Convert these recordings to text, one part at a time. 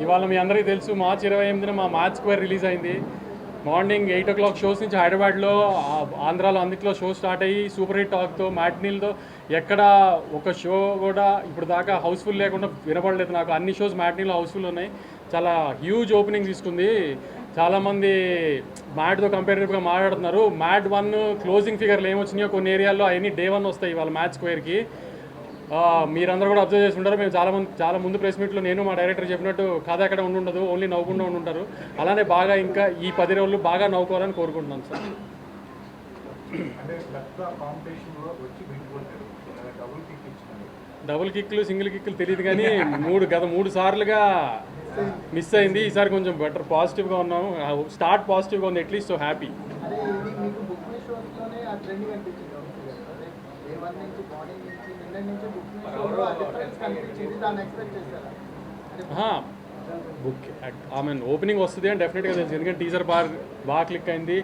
ఇవాళ మీ అందరికీ తెలుసు మార్చి 28న మా మ్యాచ్ స్క్వేర్ రిలీజ్ అయింది. మార్నింగ్ 8 o'clock షోస్ నుంచి హైదరాబాద్లో ఆంధ్రాలో అందుట్లో షో స్టార్ట్ అయ్యి సూపర్ హిట్ టాక్తో మ్యాట్నీలతో ఎక్కడ ఒక షో కూడా ఇప్పుడు దాకా హౌస్ఫుల్ లేకుండా వినపడలేదు నాకు. అన్ని షోస్ మ్యాట్నీలో హౌస్ఫుల్ ఉన్నాయి. చాలా హ్యూజ్ ఓపెనింగ్ తీసుకుంది. చాలామంది మ్యాట్తో కంపేరిటివ్గా మాట్లాడుతున్నారు. మ్యాట్ 1 క్లోజింగ్ ఫిగర్లు ఏమొచ్చినాయో కొన్ని ఏరియాల్లో అవన్నీ Day 1 వస్తాయి వాళ్ళ మ్యాచ్ స్క్వేర్కి. మీరందరూ కూడా అబ్జర్వ్ చేసి ఉంటారు. మేము చాలా ముందు ప్రెస్ మీట్లో నేను మా డైరెక్టర్ చెప్పినట్టు కథ ఎక్కడ ఉండదు, ఓన్లీ నవ్వుకుండా ఉంటారు. అలానే బాగా ఇంకా ఈ 10 రోజులు బాగా నవ్వుకోవాలని కోరుకుంటున్నాను సార్. డబుల్ కిక్లు సింగిల్ కిక్లు తెలియదు కానీ గత 3 సార్లుగా మిస్ అయింది. ఈసారి కొంచెం బెటర్ పాజిటివ్గా ఉన్నాము. స్టార్ట్ పాజిటివ్గా ఉంది. At least so happy. Book opening వస్తుంది అని డెఫినెట్గా తెలుసు. ఎందుకంటే టీజర్ బాగా క్లిక్ అయింది.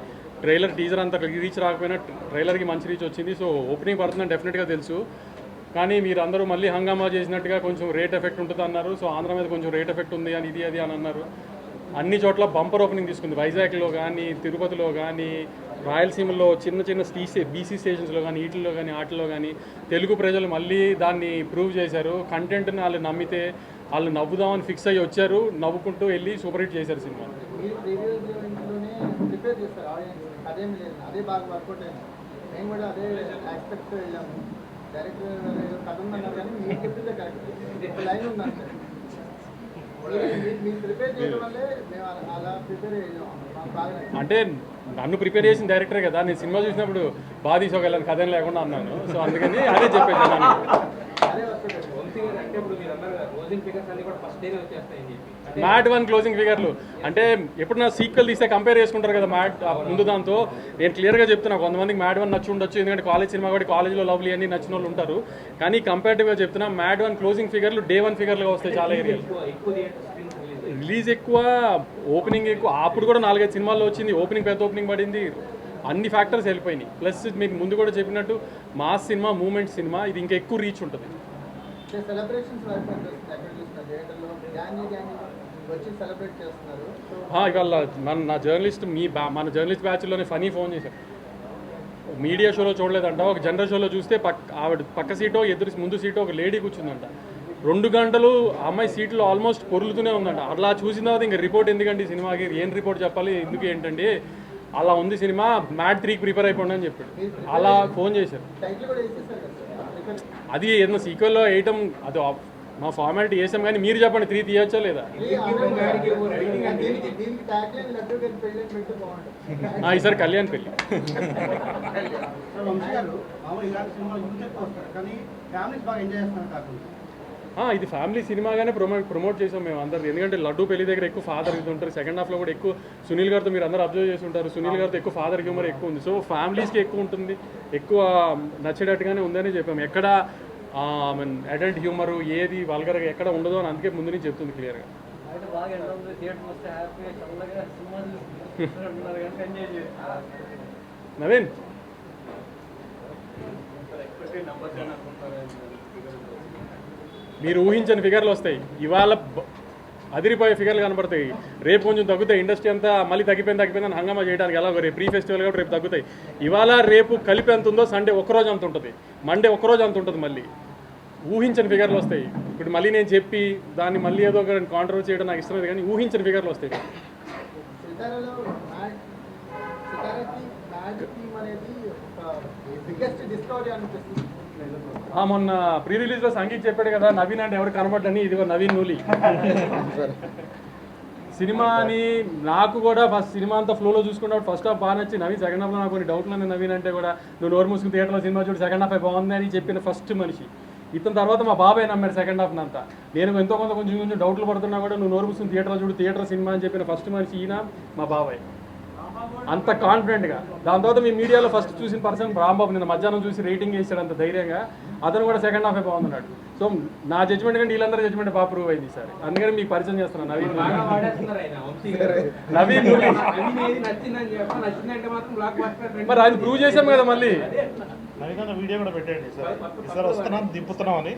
టీజర్ అంత రీచ్ రాకపోయినా ట్రైలర్కి మంచి రీచ్ వచ్చింది. సో ఓపెనింగ్ పడుతుందని డెఫినెట్గా తెలుసు. కానీ మీరు అందరూ మళ్ళీ హంగామా చేసినట్టుగా కొంచెం రేట్ ఎఫెక్ట్ ఉంటుంది అన్నారు. సో ఆంధ్ర మీద కొంచెం రేట్ ఎఫెక్ట్ ఉంది అని అది అని అన్నారు. అన్ని చోట్ల బంపర్ ఓపెనింగ్ తీసుకుంది. వైజాగ్లో కానీ, తిరుపతిలో కానీ, రాయలసీమలో చిన్న బీసీ స్టేషన్స్లో కానీ, వీటిల్లో కానీ వాటిలో కానీ తెలుగు ప్రజలు మళ్ళీ దాన్ని ప్రూవ్ చేశారు. కంటెంట్ని వాళ్ళు నమ్మితే వాళ్ళు నవ్వుదామని ఫిక్స్ అయ్యి వచ్చారు. నవ్వుకుంటూ వెళ్ళి సూపర్ హిట్ చేశారు సినిమా. అంటే నన్ను ప్రిపేర్ చేసిన డైరెక్టరే కదా. నేను సినిమా చూసినప్పుడు బాగా తీసుకోగలను కథ లేకుండా అన్నాను. సో అందుకని అదే చెప్పేసాను. మ్యాట్ 1 క్లోజింగ్ ఫిగర్లు అంటే ఎప్పుడన్నా సీక్వెల్ తీస్తే కంపేర్ చేసుకుంటారు కదా మ్యాట్ ముందు దాంతో. నేను క్లియర్గా చెప్తున్నా, కొంతమందికి మ్యాట్ 1 నచ్చి ఉండొచ్చు, ఎందుకంటే కాలేజ్ సినిమా కూడా కాలేజ్లో లవ్లీ అన్ని నచ్చిన వాళ్ళు ఉంటారు. కానీ కంపేరిటివ్గా చెప్తున్నా మ్యాట్ 1 క్లోజింగ్ ఫిగర్లు Day 1 ఫిగర్లుగా వస్తాయి చాలా ఏరియాలు. రిలీజ్ ఎక్కువ, ఓపెనింగ్ ఎక్కువ. అప్పుడు కూడా 4-5 సినిమాల్లో వచ్చింది. ఓపెనింగ్ పెద్ద ఓపెనింగ్ పడింది. అన్ని ఫ్యాక్టర్స్ వెళ్ళిపోయినాయి. ప్లస్ మీకు ముందు కూడా చెప్పినట్టు మాస్ సినిమా, మూమెంట్ సినిమా, ఇది ఇంకా ఎక్కువ రీచ్ ఉంటుంది. ఇవాళ మన జర్నలిస్ట్ బ్యాచ్లోనే ఫనీ ఫోన్ చేశారు. మీడియా షోలో చూడలేదంట, ఒక జనరల్ షోలో చూస్తే ఆవిడ పక్క సీటో ముందు సీటో ఒక లేడీ కూర్చుందంట. 2 గంటలు అమ్మాయి సీట్లో ఆల్మోస్ట్ పొరులుతూనే ఉందంట. అట్లా చూసిన తర్వాత ఇంకా రిపోర్ట్ ఎందుకండి సినిమాకి, ఏం రిపోర్ట్ చెప్పాలి, ఎందుకు ఏంటండి, అలా ఉంది సినిమా, మ్యాట్ 3కి ప్రిపేర్ అయిపోండి అని చెప్పాడు. అలా ఫోన్ చేశారు. అది ఏదైనా సీక్వెల్లో వేయటం అది మా ఫార్మాలిటీ వేసాం. కానీ మీరు చెప్పండి 3 తీయచ్చా లేదా? ఈసారి కళ్యాణ్ పెళ్ళి. ఇది ఫ్యామిలీ సినిమాగానే ప్రమోట్ చేసాం మేము అందరు. ఎందుకంటే లడ్డూ పెళ్లి దగ్గర ఎక్కువ ఫాదర్ ఇది ఉంటారు. సెకండ్ హాఫ్లో కూడా ఎక్కువ సునీల్ గారితో మీరు అందరూ అబ్జర్వ్ చేసి ఉంటారు. సునీల్ గారితో ఎక్కువ ఫాదర్ హ్యూమర్ ఎక్కువ ఉంది. సో ఫ్యామిలీస్కి ఎక్కువ ఉంటుంది, ఎక్కువ నచ్చేటట్టుగానే ఉందని చెప్పాము. ఎక్కడ అడల్ట్ హ్యూమరు ఏది వల్గర్గా ఎక్కడ ఉండదు అని అందుకే ముందు నుంచి చెప్తుంది క్లియర్గా. నవీన్ మీరు ఊహించని ఫిగర్లు వస్తాయి. ఇవాళ అదిరిపోయే ఫిగర్లు కనబడతాయి. రేపు కొంచెం తగ్గుతాయి. ఇండస్ట్రీ అంతా మళ్ళీ తగ్గిపోయిందని హంగామా చేయడానికి ఎలా రేపు ప్రీ ఫెస్టివల్ కాబట్టి రేపు తగ్గుతాయి. ఇవాళ రేపు కలిపి ఎంత ఉందో సండే ఒక్కరోజు అంత ఉంటుంది, మండే ఒక్కరోజు అంత ఉంటుంది. మళ్ళీ ఊహించని ఫిగర్లు వస్తాయి. ఇప్పుడు మళ్ళీ నేను చెప్పి దాన్ని మళ్ళీ ఏదో ఒక కాంట్రవర్సీ చేయడం నాకు ఇష్టం లేదు. కానీ ఊహించని ఫిగర్లు వస్తాయి. మొన్న ప్రీ రిలీజ్లో సంగీత్ చెప్పాడు కదా, నవీన్ అంటే ఎవరు కనబడ్డని. ఇదిగో నవీన్ నూలి. సినిమాని నాకు కూడా సినిమా అంతా ఫ్లోలో చూసుకున్నప్పుడు ఫస్ట్ హాఫ్ బాగా నచ్చి, నవీన్ సెకండ్ హాఫ్లో నాకు కొన్ని డౌట్లు ఉన్నాయి. నవీన్ అంటే కూడా నువ్వు నోరు మూసుకుని థియేటర్లో సినిమా చూడు సెకండ్ హాఫ్ బాగుంది అని చెప్పిన ఫస్ట్ మనిషి ఇతని. తర్వాత మా బాబాయ్ నమ్మారు సెకండ్ హాఫ్ అంతా. నేను ఎంతో కొంచెం డౌట్లు పడుతున్నా కూడా నువ్వు నోరు మూసుకుని థియేటర్లో చూడు, థియేటర్ సినిమా అని చెప్పిన ఫస్ట్ మనిషి ఈయన మా బాబాయ్. అంత కాన్ఫిడెంట్గా. దాని తర్వాత మీ మీడియాలో ఫస్ట్ చూసిన పర్సన్ రాంబాబు. నిన్న మధ్యాహ్నం చూసి రేటింగ్ వేసాడు అంత ధైర్యంగా. అతను కూడా సెకండ్ హాఫే బాగున్నాడు. సో నా జడ్జ్మెంట్ కంటే వీళ్ళందరూ జడ్జ్మెంట్ బాగా ప్రూవ్ అయింది సార్. అందుకని మీకు పరిచయం చేస్తున్నాను నవీన్. మరి అది ప్రూవ్ చేశాం కదా. మళ్ళీ వీడియో కూడా పెట్టండి సార్, వస్తున్నాం దింపుతున్నాం అని.